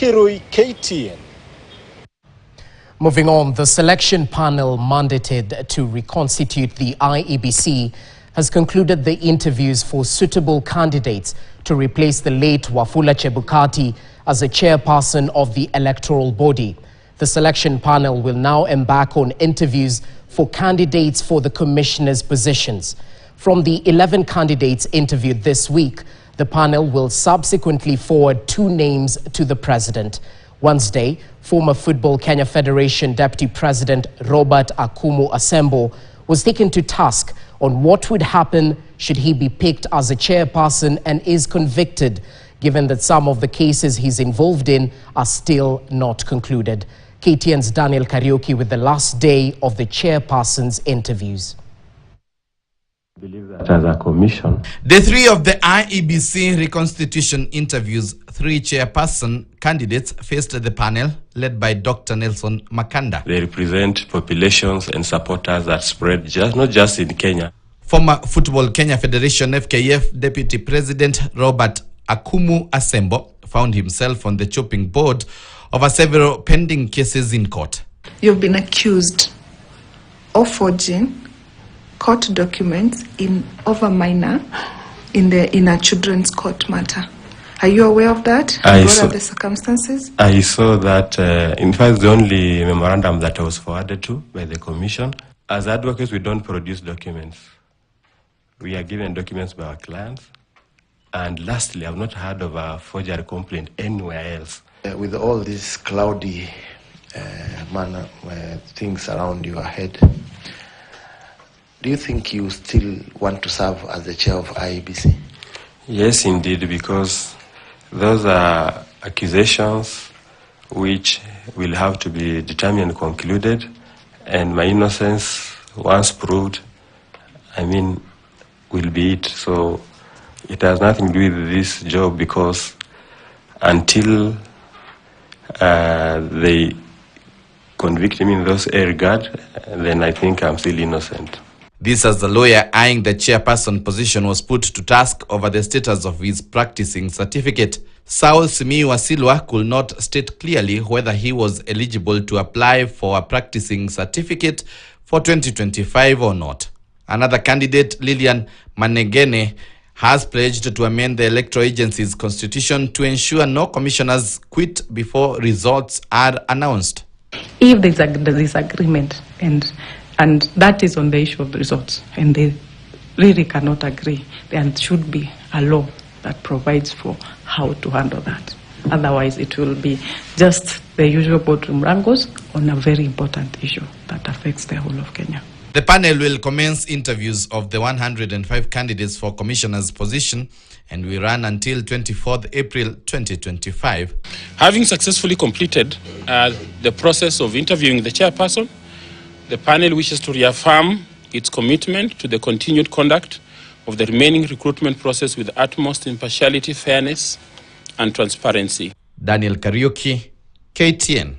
Kirui, KTN. Moving on, the selection panel mandated to reconstitute the IEBC has concluded the interviews for suitable candidates to replace the late Wafula Chebukati as a chairperson of the electoral body. The selection panel will now embark on interviews for candidates for the commissioners' positions. From the 11 candidates interviewed this week, the panel will subsequently forward 2 names to the president. Wednesday, former Football Kenya Federation Deputy President Robert Akumu Asembo was taken to task on what would happen should he be picked as a chairperson and is convicted, given that some of the cases he's involved in are still not concluded. KTN's Daniel Kariuki with the last day of the chairperson's interviews. I believe that as a commission, Day 3 of the IEBC reconstitution interviews, 3 chairperson candidates faced the panel led by Dr. Nelson Makanda. they represent populations and supporters that spread not just in Kenya. Former Football Kenya Federation FKF Deputy President Robert Akumu Asembo found himself on the chopping board over several pending cases in court. You've been accused of forging court documents over minor in a children's court matter. Are you aware of that? What are the circumstances? I saw that, in fact, the only memorandum that I was forwarded to by the commission. As advocates, we don't produce documents. We are given documents by our clients. And lastly, I've not heard of a forgery complaint anywhere else. With all these cloudy manner things around your head, do you think you still want to serve as the chair of IEBC? Yes, indeed, because those are accusations which will have to be determined and concluded, and my innocence, once proved, will be it. So it has nothing to do with this job, because until they convict me in those regard, then I think I'm still innocent. This as the lawyer eyeing the chairperson position was put to task over the status of his practicing certificate. Saul Simiyu Asilwa could not state clearly whether he was eligible to apply for a practicing certificate for 2025 or not. Another candidate, Lilian Manegene, has pledged to amend the electoral agency's constitution to ensure no commissioners quit before results are announced. If there's a disagreement and that is on the issue of the results, and they really cannot agree, there should be a law that provides for how to handle that. Otherwise, it will be just the usual boardroom wrangles on a very important issue that affects the whole of Kenya. The panel will commence interviews of the 105 candidates for commissioner's position and will run until 24th April 2025. Having successfully completed the process of interviewing the chairperson, the panel wishes to reaffirm its commitment to the continued conduct of the remaining recruitment process with utmost impartiality, fairness, and transparency. Daniel Kariuki, KTN.